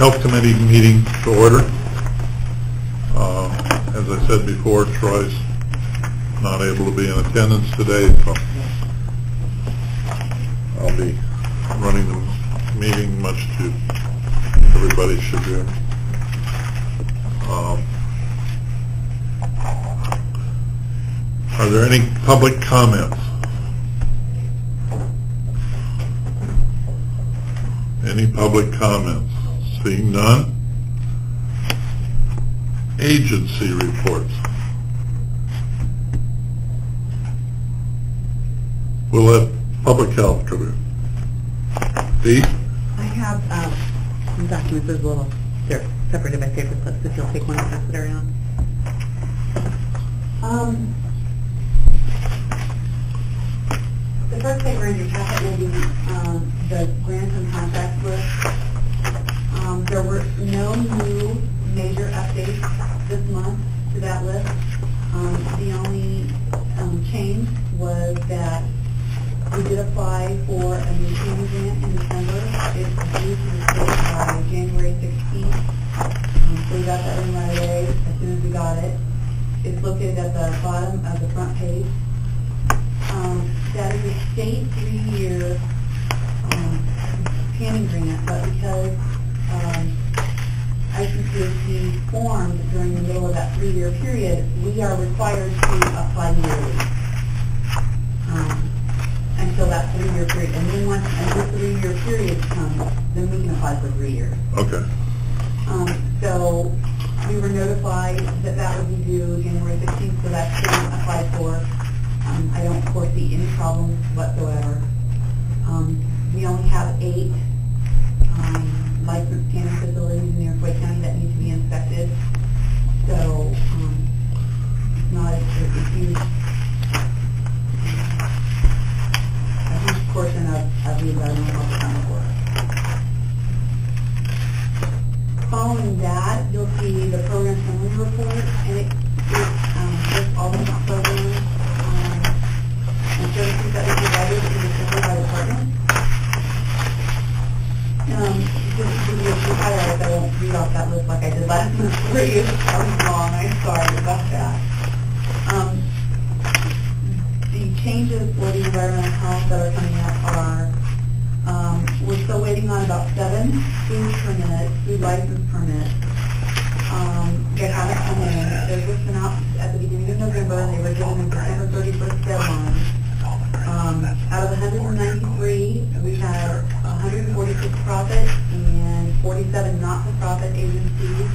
Health Committee meeting to order. As I said before, Troy's not able to be in attendance today, so I'll be running the meeting, much to everybody's chagrin. Are there any public comments? Any public comments? Seeing none. Agency reports. We'll let Public Health come in. Dee? I have some documents as well. They're separated by paper clips if you'll take one and pass it around. The first paper in your packet will be the grants and contracts list. There were no new major updates this month to that list. The only change was that we did apply for a new county grant in December. It's due to the state by January 16th. So we got that in right away as soon as we got it. It's located at the bottom of the front page. That is a state 3-year canning grant, but because ICCSD formed during the middle of that 3-year period, we are required to apply yearly until that 3-year period. And then once the 3-year period comes, then we can apply for 3 years. Okay. So we were notified that that would be due January 16th, so that's been applied for. I don't foresee any problems whatsoever. We only have 8 licensed canning facilities in Iroquois County that need to be inspected. So it's not a huge portion of the environmental health department work. Following that, you'll see the program summary report, and it lists all the programs and services that we provided in December by department. Just to give you a few highlights, I won't read off that list like I did last month for you. That was long. I'm sorry about that. The changes for the environmental health that are coming up are we're still waiting on about 7 food license permits that haven't come in. Those were sent out at the beginning of November, and they were given a December 31st deadline. Out of 193, we had 146 profit and 47 not-for-profit agencies.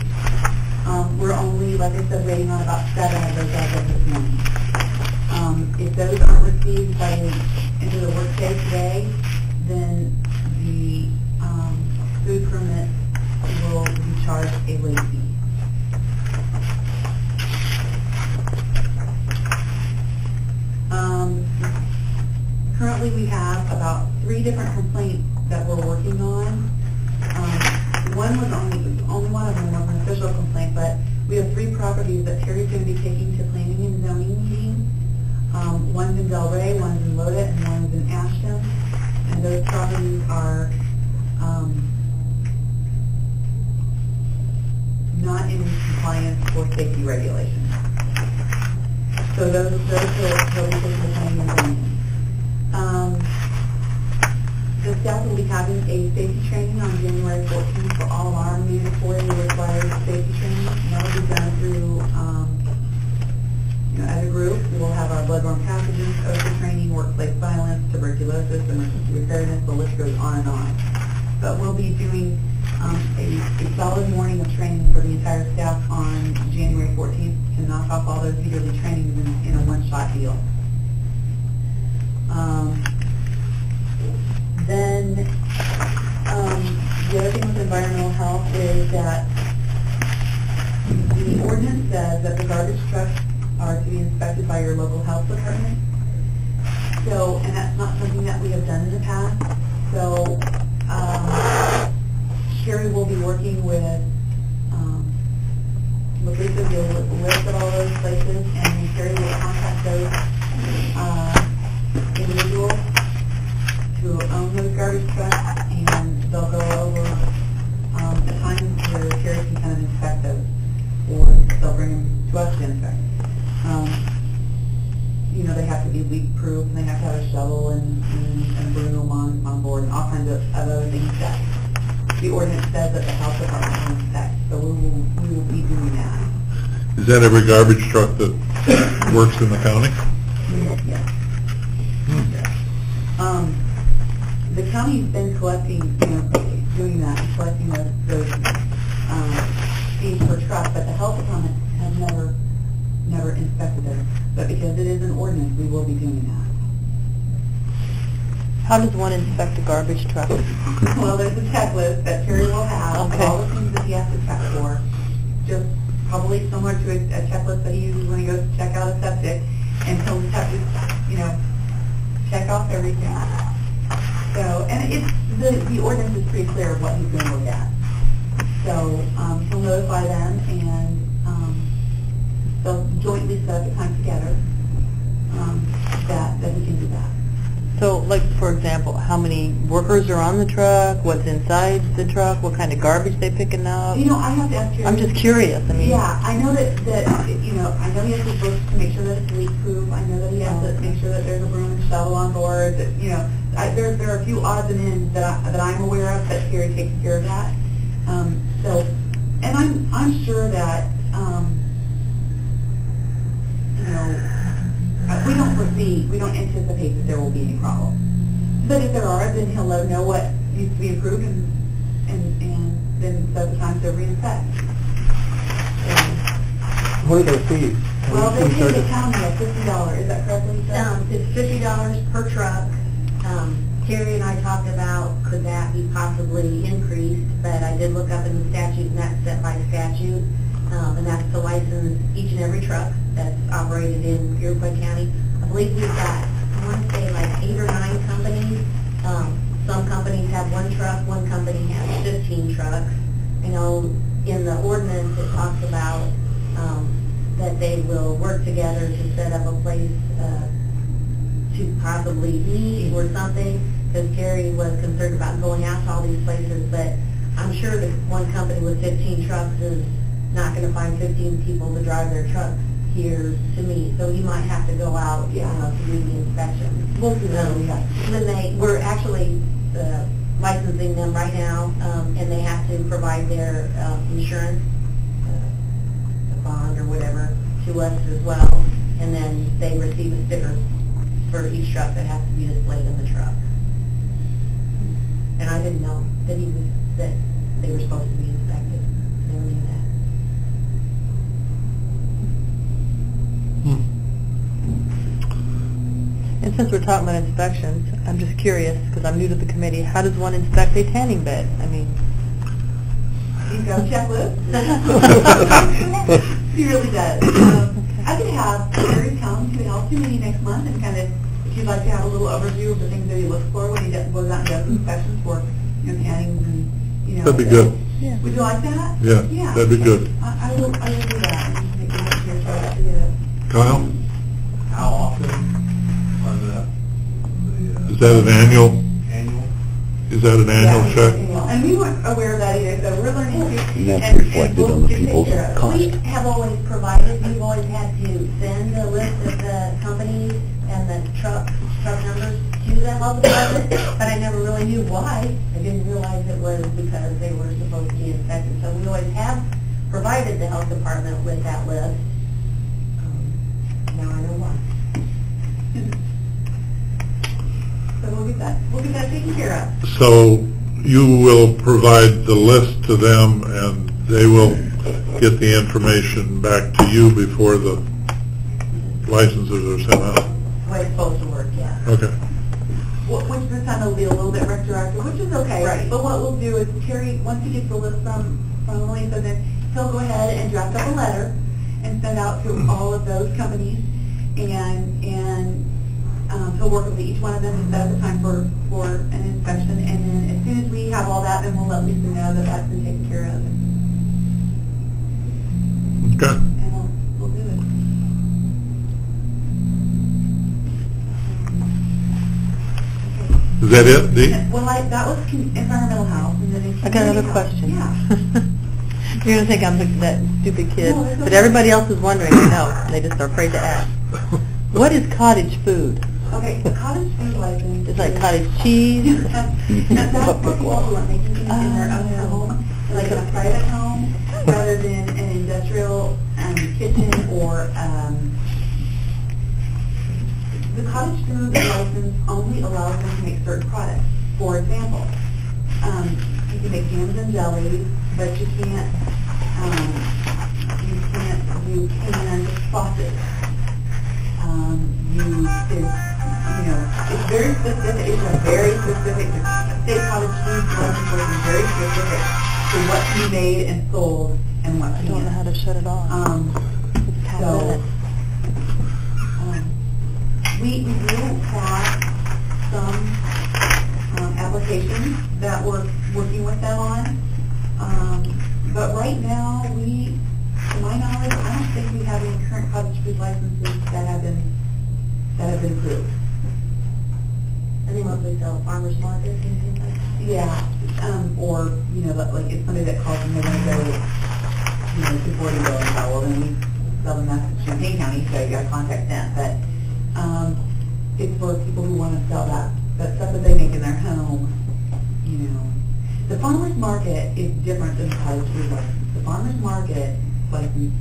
We're only, like I said, waiting on about 7 of those as of this morning. If those aren't received by the end of the workday today, then the food permit will be charged a late fee. Currently, we have about 3 different complaints that we're working on. One was only one of them was an official complaint, but we have 3 properties that Terry's going to be taking to planning and zoning meetings. One's in Delray, one's in Lodit, and one's in Ashton. And those properties are not in compliance for safety regulations. So those will be taken to planning and zoning. The staff will be having a safety training on January 14th for all of our mandatory required safety training. And that will be done through, as a group. We will have our bloodborne pathogens, OSHA training, workplace violence, tuberculosis, emergency preparedness. The list goes on and on. But we'll be doing a solid morning of training for the entire staff on January 14th to knock off all those yearly trainings in a one-shot deal. Then the other thing with environmental health is that the ordinance says that the garbage trucks are to be inspected by your local health department. So, and that's not something that we have done in the past. So, Sherry will be working with Lisa, will list at all those places, and Sherry will contact those individuals who own those garbage trucks, and they'll go over the times have to be leak-proof, and they have to have a shovel and a broom on board, and all kinds of other things that the ordinance says that the health department will inspect. So we will be doing that. Is that every garbage truck that works in the county? Yes. The county's been collecting, doing that, and collecting those fees per truck, but the health department has never inspected them. But because it is an ordinance, we will be doing that. How does one inspect a garbage truck? Well, there's a checklist that Terry will have, of Okay. all the things that he has to check for. Just probably similar to a checklist that he uses when he goes to check out a septic, and he'll just have to, check off everything. So, and it's, the ordinance is pretty clear of what he's going to look at. So, he'll notify them, and they'll jointly set up a time together that we can do that. So, like, for example, how many workers are on the truck, what's inside the truck, what kind of garbage they picking up? I have to ask Terry. I'm just curious, I mean. Yeah, I know that I know he has to look to make sure that it's leak-proof. I know that he has to make sure that there's a broom and shovel on board. That, there are a few odds and ends that I'm aware of, that Terry takes care of that. So, and I'm sure that we don't anticipate that there will be any problem. But if there are, then he'll let them know what needs to be improved, and then set the time to reinspect. What are their fees? Well, they pay the county at $50, is that correct, Lisa? It's $50 per truck. Terry and I talked about could that be possibly increased, but I did look up in the statute, and that's set by statute, and that's to license each and every truck that's operated in Iroquois County. I believe we've got, I want to say like 8 or 9 companies. Some companies have 1 truck, one company has 15 trucks. In the ordinance it talks about that they will work together to set up a place to possibly meet or something, because Terry was concerned about going out to all these places, but I'm sure that one company with 15 trucks is not going to find 15 people to drive their trucks here to meet, so he might have to go out, to do the inspection. We'll do that. We're actually licensing them right now, and they have to provide their insurance, a bond or whatever, to us as well, and then they receive a sticker for each truck that has to be displayed in the truck. And I didn't know that that they were supposed to be inspected. Never knew that. And since we're talking about inspections, I'm just curious, because I'm new to the committee, how does one inspect a tanning bed? I mean... He's got a checklist. He really does. I could have Terry come to an health committee next month and kind of, if you'd like to have a little overview of the things that he looks for when he goes out and does inspections for, tannings and, That'd be good. Yeah. Would you like that? Yeah, that'd be good. I will do that. I just make a note here so I have to do it. Kyle, How often are the is that an annual? annual? Is that an annual Yeah, check? and we weren't aware of that either, so we're learning too. And that's reflected on the people's cost. We have always provided, we've always had to send a list of the companies and the truck numbers to the health department, but I never really knew why. I didn't realize it was because they were supposed to be inspected. So we always have provided the health department with that list. Now I know why. So we'll get that taken care of. So you will provide the list to them, and they will get the information back to you before the licenses are sent out? The way it's supposed to work, yeah. Okay. Which this time will be a little bit retroactive, which is okay. Right. But what we'll do is Terry, once he gets the list from Lisa, then he'll go ahead and draft up a letter and send out to all of those companies, and he'll work with each one of them to set up a time for an inspection, and then as soon as we have all that, then we'll let Lisa know that that's been taken care of, Okay. and we'll do it. Is that it, Dee? Well, that was environmental health, and then I got another question. Yeah. You're going to think I'm that stupid kid, No, that's but okay. everybody else is wondering, I know, and they just are afraid to ask. What is cottage food? Okay, the cottage food license. It's like is- cottage cheese? That's for people who are making things in their own home, like in a private home, rather than an industrial kitchen or, the cottage food license only allows them to make certain products. For example, you can make jams and jellies, but you can't do canned sauces. It's very specific, it's a very specific, state cottage food license is very specific to what can be made and sold and what I don't know how can't. to shut it off. It's 10 So, minutes. we do have some applications that we're working with them on. But right now, to my knowledge, I don't think we have any current cottage food licenses that have been approved. I think mostly sell farmers markets and things like that. Yeah, or, like if somebody that calls and they're gonna go, to 40 billion, well, then we sell them that to Champaign County, so you gotta contact them. But, it's for people who wanna sell that stuff that they make in their home, The farmer's market is different than the cottage food license. The farmer's market license,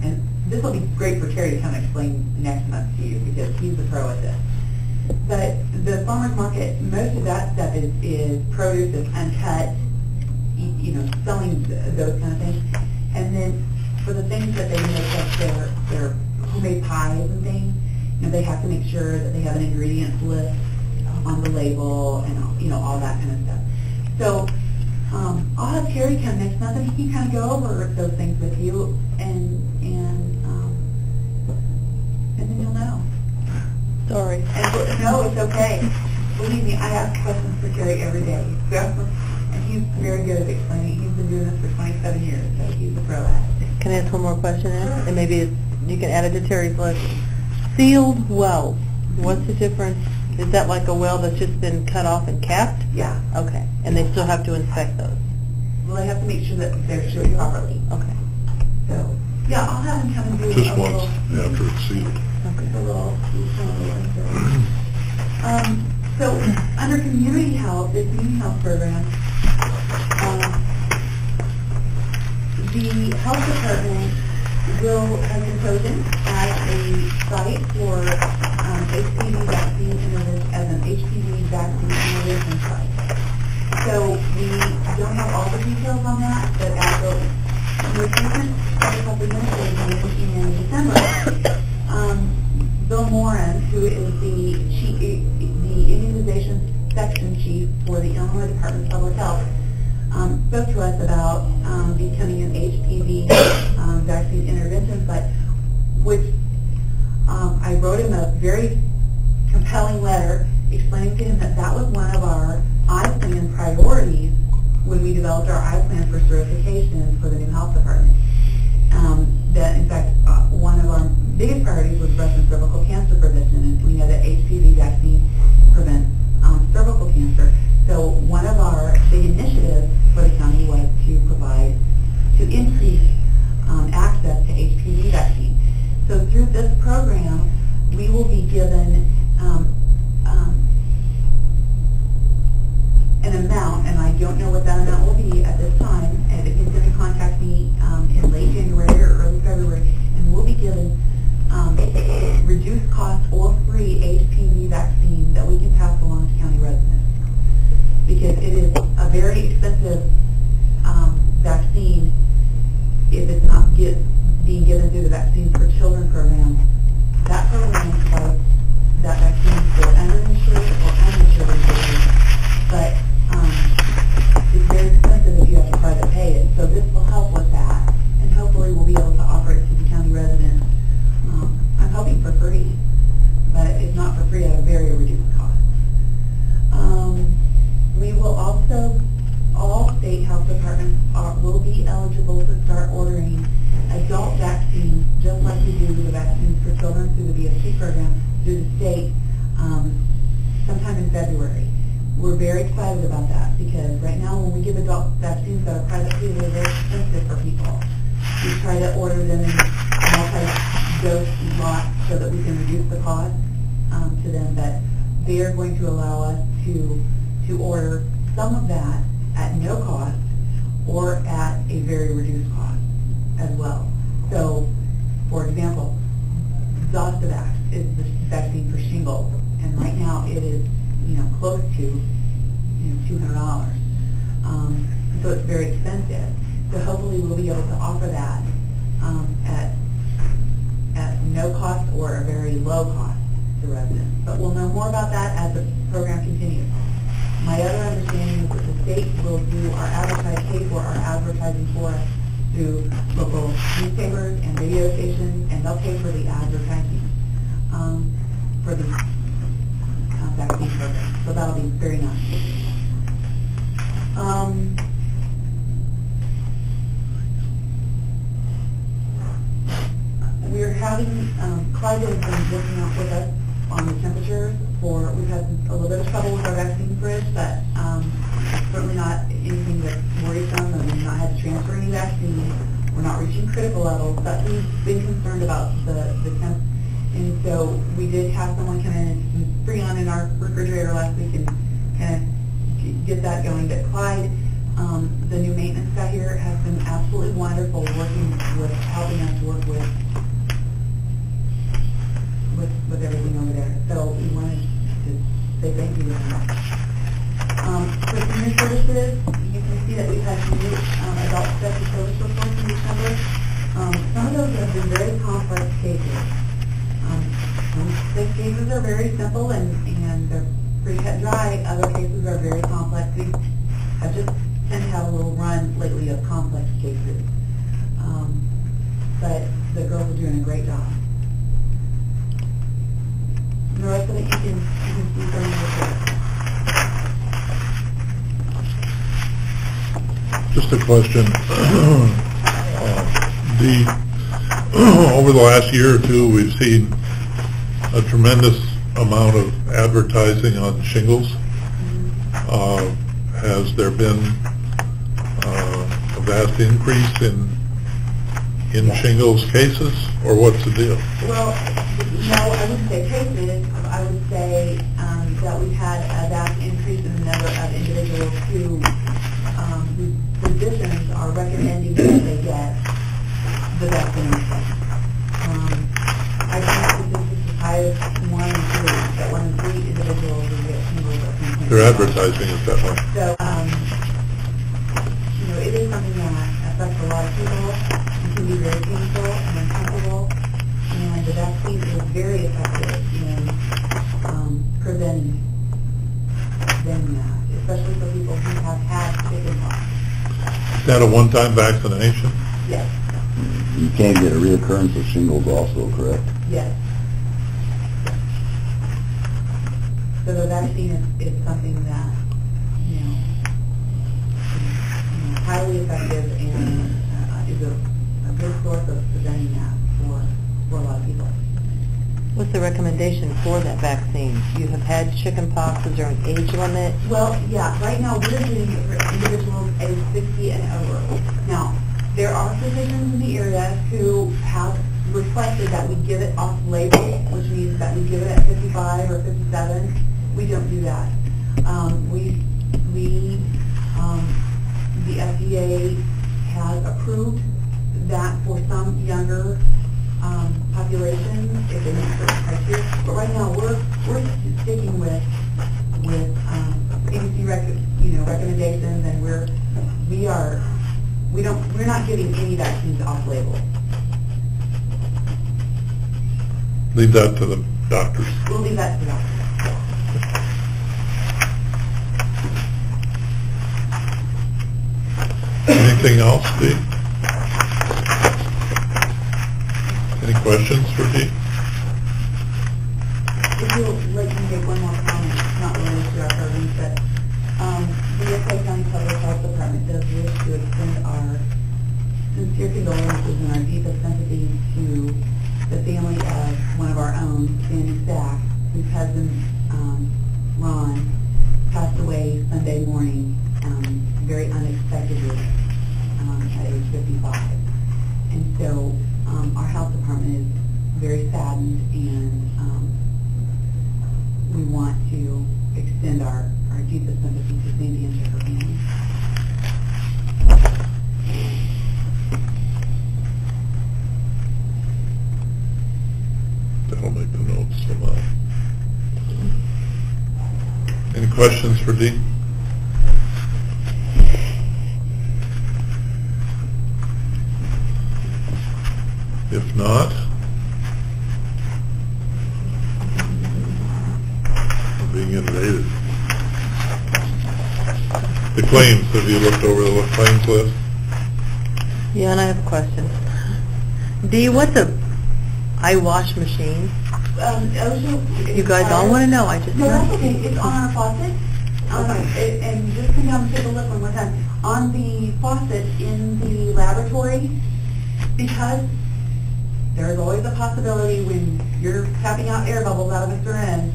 and this will be great for Terry to come and explain next month to you, because he's the pro at this. But the farmer's market, most of that stuff is produce that's uncut, selling those kind of things. And then for the things that they make, like their homemade pies and things, they have to make sure that they have an ingredients list on the label and, all that kind of stuff. So I'll have Terry come next month and he can kind of go over those things with you and then you'll know. Sorry. And no, it's okay. Believe me, I ask questions for Terry every day. And he's very good at explaining. He's been doing this for 27 years, so he's a pro at it. Can I ask one more question then? And maybe you can add it to Terry's list. Sealed wells, what's the difference? Is that like a well that's just been cut off and capped? Yeah. Okay, and they still have to inspect those? Well, they have to make sure that they're sealed properly. Okay. So, yeah, I'll have him come and do Just a once little... after it's sealed. a little so under community health, this community health program, the health department will have been chosen as a site for HPV vaccine intervention, as an HPV vaccine intervention site. So we don't have all the details on that, but at the recruitment public health administrator meeting in December, Bill Moran, who is the immunization section chief for the Illinois Department of Public Health, spoke to us about becoming an HPV vaccine intervention site, which I wrote him a very compelling letter explaining to him that that was one of our I-Plan priorities when we developed our I-Plan for certification for the new health department. That in fact, one of our biggest priorities was breast and cervical cancer prevention, and we know that HPV vaccine prevents cervical cancer. So one of our big initiatives for the county was to increase access to HPV vaccine. So through this program, we will be given an amount, and I don't know what that amount will be at this time, and he's going to contact me in late January or early February, and we'll be given reduced cost or free HPV vaccine that we can pass along to county residents. Because it is a very expensive vaccine if it's not being given through the Vaccines for Children program. That program provides that vaccine for underinsured or uninsured individuals, but it's very expensive if you have to private pay it. So this will help with that, and hopefully we'll be able to offer it to the county residents. I'm hoping for free, but if not for free, at a very reduced cost. We will also, all state health departments will be eligible to start ordering adult vaccines, just like we do the Vaccines for Children through the VSC program, through the state, sometime in February. We're very excited about that, because right now when we give adult vaccines that are privately, they're very expensive for people. We try to order them in multi-dose lots so that we can reduce the cost to them, that they are going to allow us to order some of that at no cost or at a very reduced cost as well. So, for example, Zostavax is the vaccine for shingles, and right now it is, close to, $200. So it's very expensive. So hopefully we'll be able to offer that at no cost or a very low cost to residents. But we'll know more about that as the program continues. My other understanding is that the state will do pay for our advertising for us through local newspapers and radio stations, and they'll pay for the advertising for the vaccine program. So that'll be very nice. We're having, Clyde has been working out with us on the temperatures we've had a little bit of trouble with our vaccine fridge, but certainly not anything that's worrisome, and we've not had to transfer any vaccine. We're not reaching critical levels, but we've been concerned about the temp. And so we did have someone come in and bring on in our refrigerator last week and kind of get that going. But Clyde, the new maintenance guy here, has been absolutely wonderful helping us work with everything over there. So we wanted to say thank you very much. For senior services, you can see that we've had new adult special service reports in December. Some of those have been very complex cases. The cases are very simple and they're pretty cut and dry. Other cases are very complex. We have just tend to have a little run lately of complex cases. But the girls are doing a great job. The rest of it you can see from the report. Just a question. Over the last year or two, we've seen a tremendous amount of advertising on shingles. Has there been a vast increase in shingles cases, or what's the deal? Well, no, I wouldn't say cases. I would say that we've had a vast increase in the number of individuals whose physicians are recommending that they get the vaccination. I think this is as high as 1 in 3, that 1 in 3 individuals will get shingles. They're advertising it that way. So, it is something that affects a lot of people. It can be very painful and uncomfortable, and the vaccine is very effective in preventing that, especially for people who have had chickenpox. Is that a one-time vaccination? Yes. You can get a reoccurrence of shingles also, correct? Yes. So the vaccine is something that, highly effective and is a good source of preventing that for a lot of people. What's the recommendation for that vaccine? You have had chickenpox. Is there an age limit? Well, yeah, right now we're doing it for individuals age 60 and over. Now, there are physicians in the area who have requested that we give it off-label, which means that we give it at 55 or 57. We don't do that. The FDA has approved that for some younger populations if they meet certain criteria. But right now we're sticking with CDC recommendations, and we're not giving any vaccines off label. Leave that to the doctors. We'll leave that to the doctors. Anything else, Dee? Any questions for Dee? If you'll let me make one more comment, not related to our program, but the Decatur County Public Health Department does wish to extend our sincere condolences and our deepest sympathy to the family of one of our own, Sandy Stack, whose husband, Ron, passed away Sunday morning very unexpectedly at age 55. And so our health department is very saddened and notes amount. Any questions for Dee? If not, I'm being invaded. The claims, have you looked over the claims list? Yeah, and I have a question. Dee, what's a eye wash machine? You guys all want to know, I just No, know. that's okay, it's on our faucet. And just come down and take a look one more time. On the faucet in the laboratory, because there's always a possibility when you're tapping out air bubbles out of a syringe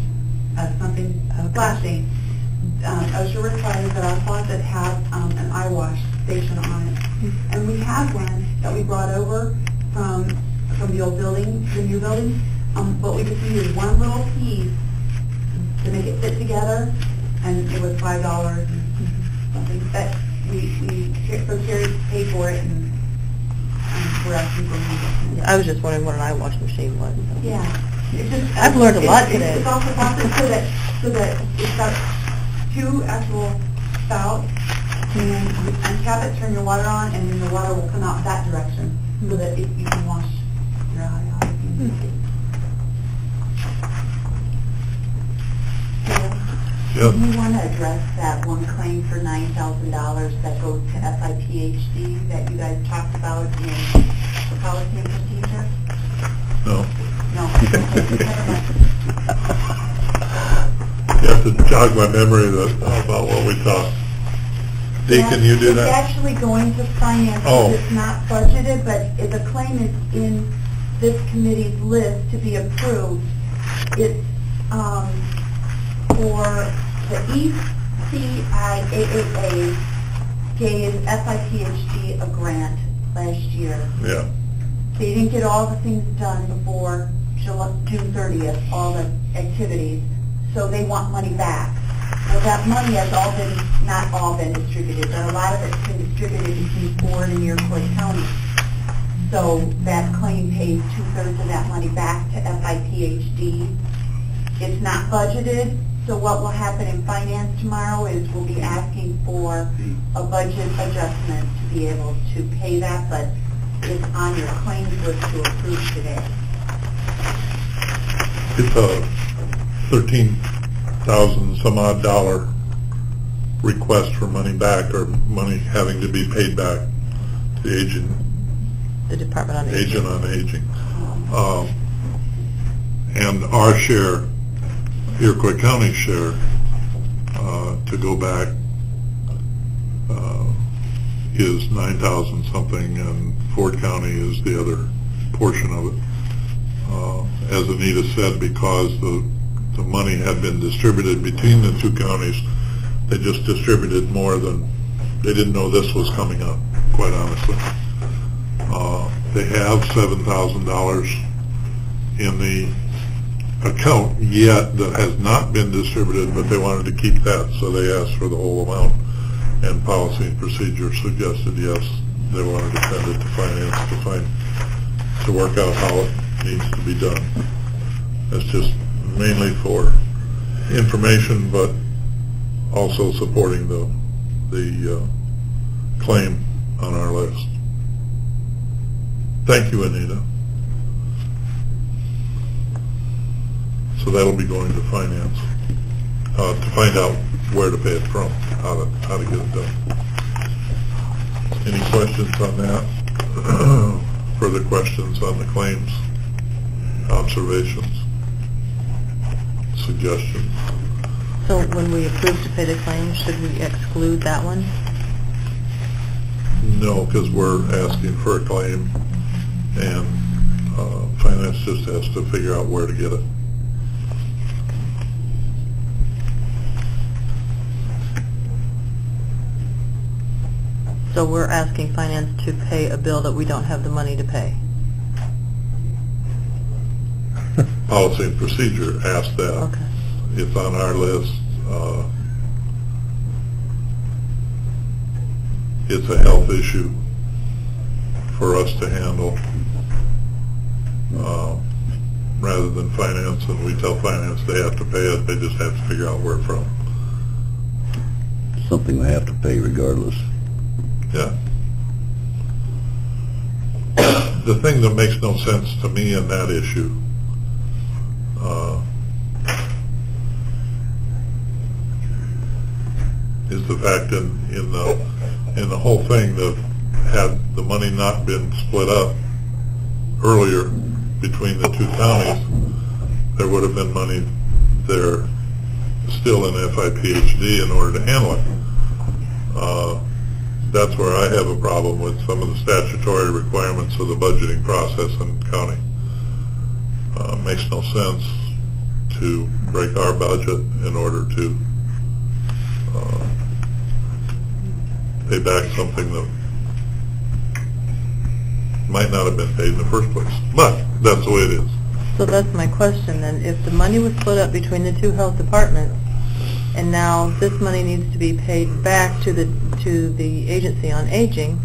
of something flashing. OSHA requires that our faucet have an eye wash station on it. And we have one that we brought over from the old building, the new building, but we just needed one little piece to make it fit together, and it was $5 and something. That so Terry paid for it, and we're asking for money. I was just wondering what an eye wash machine was. Yeah. It's just, I've learned a lot today. It's off the faucet so that it's got two actual spouts, and you uncap it, turn your water on, and then the water will come out that direction, so that you can wash your eye out if you need it. Yes. Do you want to address that one claim for $9,000 that goes to SIPHD that you guys talked about in the policy and procedure? No. No. You have to jog my memory about what we talked. Dee, can you do It's that? actually going to finance, Oh. it's not budgeted, but if the claim is in this committee's list to be approved, it's for the ECIAAA gave SIPHD a grant last year. Yeah. They didn't get all the things done before June 30th, all the activities, so they want money back. Well, that money has not all been distributed, but a lot of it's been distributed between Ford and Iroquois County. So that claim pays 2/3 of that money back to SIPHD. It's not budgeted, so what will happen in finance tomorrow is we'll be asking for a budget adjustment to be able to pay that, but it's on your claims list to approve today. It's a $13,000 some odd dollar request for money back, or money having to be paid back to the The Department on Aging. agent on aging. And our share, Iroquois County share, to go back is 9,000 something, and Ford County is the other portion of it. As Anita said, because the money had been distributed between the two counties, they just distributed more than, they didn't know this was coming up, quite honestly. They have $7,000 in the account yet that has not been distributed, but they wanted to keep that, so they asked for the whole amount, and policy and procedure suggested yes, they wanted to send it to finance to work out how it needs to be done. That's just mainly for information, but also supporting the claim on our list. Thank you, Anita. So that'll be going to finance to find out where to pay it from, how to get it done. Any questions on that? Further questions on the claims? Observations? Suggestions? So when we approve to pay the claim, should we exclude that one? No, because we're asking for a claim, and finance just has to figure out where to get it. So we're asking finance to pay a bill that we don't have the money to pay. Policy and procedure asked that. Okay. It's on our list. It's a health issue for us to handle. rather than finance, and we tell finance they have to pay it, they just have to figure out where from. Something we have to pay regardless. Yeah. The thing that makes no sense to me in that issue, is the fact in the whole thing that had the money not been split up earlier between the two counties, there would have been money there still in FIPHD in order to handle it. That's where I have a problem with some of the statutory requirements of the budgeting process in county. Makes no sense to break our budget in order to pay back something that might not have been paid in the first place. But that's the way it is. So that's my question then. If the money was split up between the two health departments, and now this money needs to be paid back to the Agency on Aging,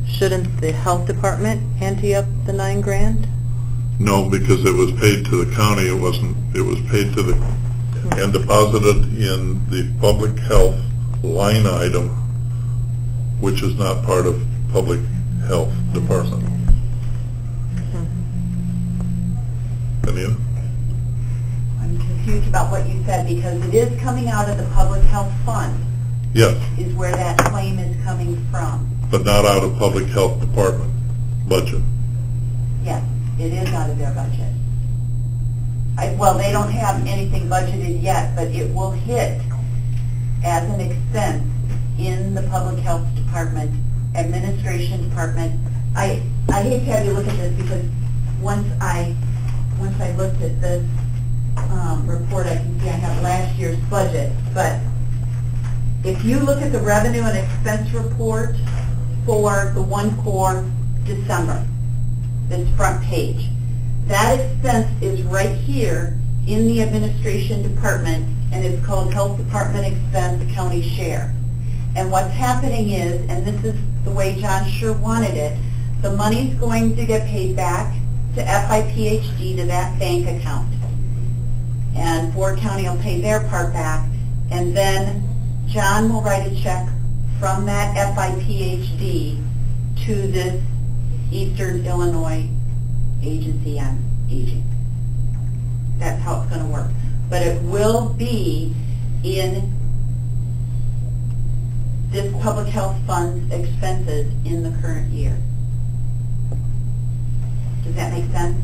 shouldn't the health department ante up the $9,000? No, because it was paid to the county. It wasn't. It was paid to the and deposited in the public health line item, which is not part of public health department. Anita? I'm confused about what you said, because it is coming out of the public health fund, Yes, is where that claim is coming from. but not out of public health department budget. Yes, it is out of their budget. Well, they don't have anything budgeted yet, but it will hit as an expense in the public health department, administration department. I hate to have you look at this, because once I looked at this report, I can see I have last year's budget. But if you look at the revenue and expense report for the one for December, this front page, that expense is right here in the administration department, and it's called Health Department Expense County Share. And what's happening is, and this is the way John sure wanted it, the money's going to get paid back to FIPHD, to that bank account. And Ford County will pay their part back, and then John will write a check from that FIPHD to this Eastern Illinois Agency on Aging. That's how it's going to work. But it will be in this public health fund's expenses in the current year. Does that make sense?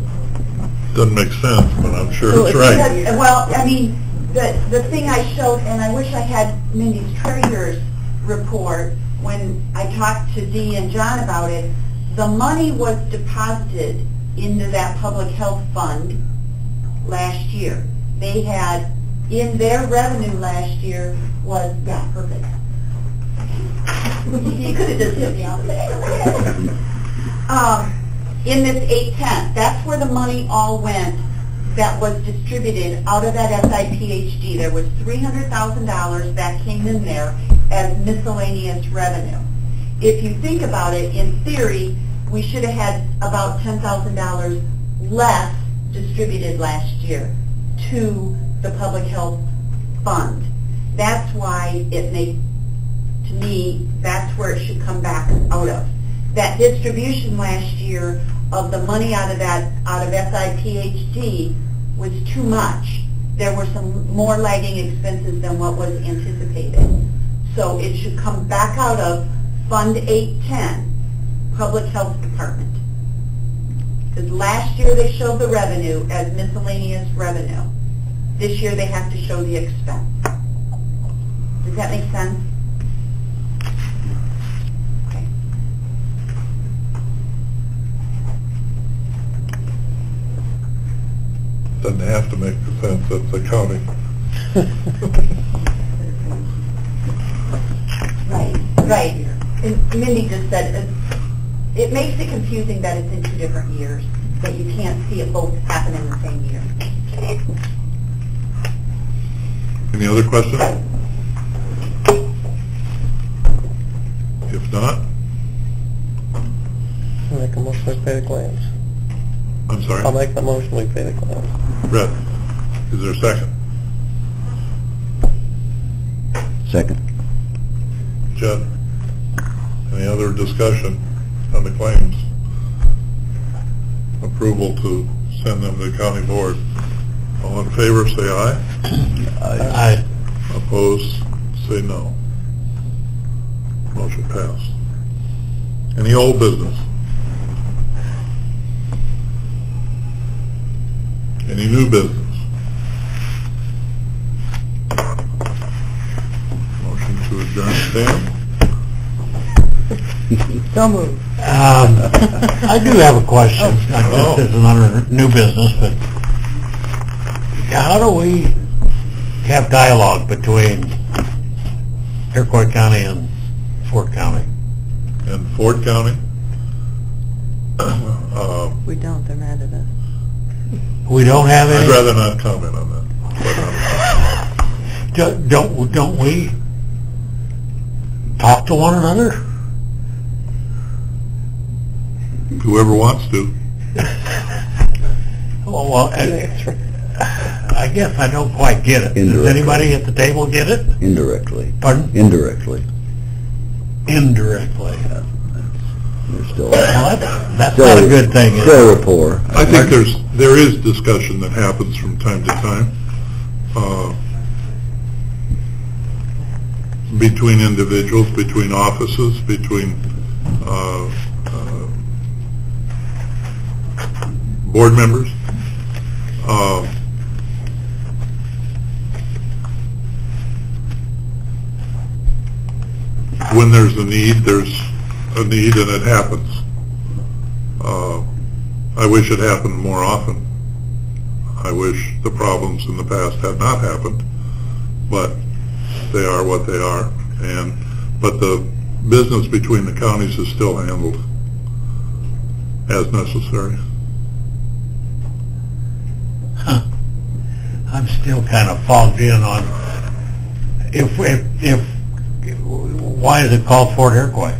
Doesn't make sense, but I'm sure So it's if right. Because, well, I mean, the thing I showed, and I wish I had Mindy's treasurer's report when I talked to Dee and John about it, the money was deposited into that public health fund last year. They had, in their revenue last year was, yeah, perfect. You could have just hit me on in this 810, that's where the money all went that was distributed out of that SIPHD. There was $300,000 that came in there as miscellaneous revenue. If you think about it, in theory, we should have had about $10,000 less distributed last year to the public health fund. That's why it makes, to me, that's where it should come back out of. That distribution last year of the money out of SIPHD was too much. There were some more lagging expenses than what was anticipated. So it should come back out of Fund 810, Public Health Department. Because last year they showed the revenue as miscellaneous revenue. This year they have to show the expense. Does that make sense? Okay. Doesn't have to make sense, that's accounting. Right. And Mindy just said, it makes it confusing that it's in two different years, that you can't see it both happen in the same year. Any other questions? If not, Make a motion to pay the claims. I'm sorry. I'll make the motion, we pay the claims. Brett, is there a second? Second. Judd, any other discussion on the claims? Approval to send them to the county board. All in favor, say aye. Aye. Opposed, say no. Motion passed. Any old business? Any new business? Motion to adjourn, Dan? So moved. I do have a question. This is under new business, but how do we have dialogue between Iroquois County and Fort County? In Ford County? We don't, they're mad at us. We don't have I'd any? rather not comment on that. But, Don't we talk to one another? whoever wants to. Well, I guess I don't quite get it. Does Indirectly. anybody at the table get it? Indirectly. Pardon? Indirectly. Indirectly. There's still, Well, that's not a good thing, is it? still rapport. I think there is discussion that happens from time to time, between individuals, between offices, between, board members. When there's a need and it happens. I wish it happened more often. I wish the problems in the past had not happened, but they are what they are. But the business between the counties is still handled as necessary. I'm still kind of fogged in on why is it called Fort Iroquois?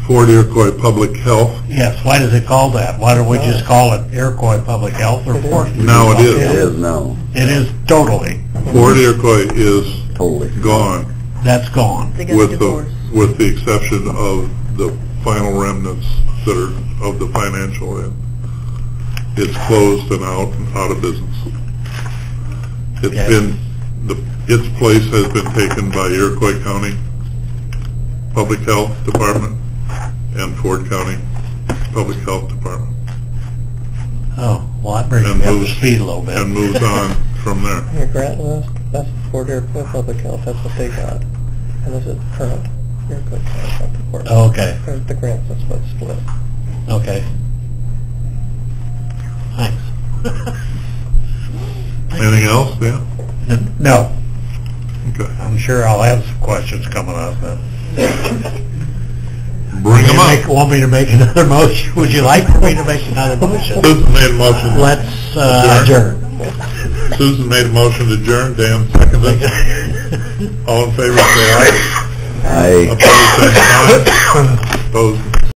Fort Iroquois Public Health, Yes, why is it called that? Why don't we just call it Iroquois Public Health or Fort? Now it is. It is now, It is totally. Fort Iroquois is totally. gone, That's gone. They got with divorced. with the exception of the final remnants that are of the financial end. It's closed and out of business. It's Okay. been, its place has been taken by Iroquois County Public Health Department and Fort County Public Health Department, Oh, well, that brings And me up to moves- speed a little bit. and moves on from there. Your grant list, that's Fort Iroquois Public Health, that's what they got. And this is current Iroquois County Health Department. Oh, okay, The grants, that's what's split. okay. Thanks. Anything else, Dan? No, Okay. I'm sure I'll have some questions coming up, but. Bring them up. Want me to make another motion? Would you like for me to make another motion? Susan made a motion. Let's adjourn. Susan made a motion to adjourn, Dan seconded. All in favor, say aye. I Opposed, same sign. Opposed,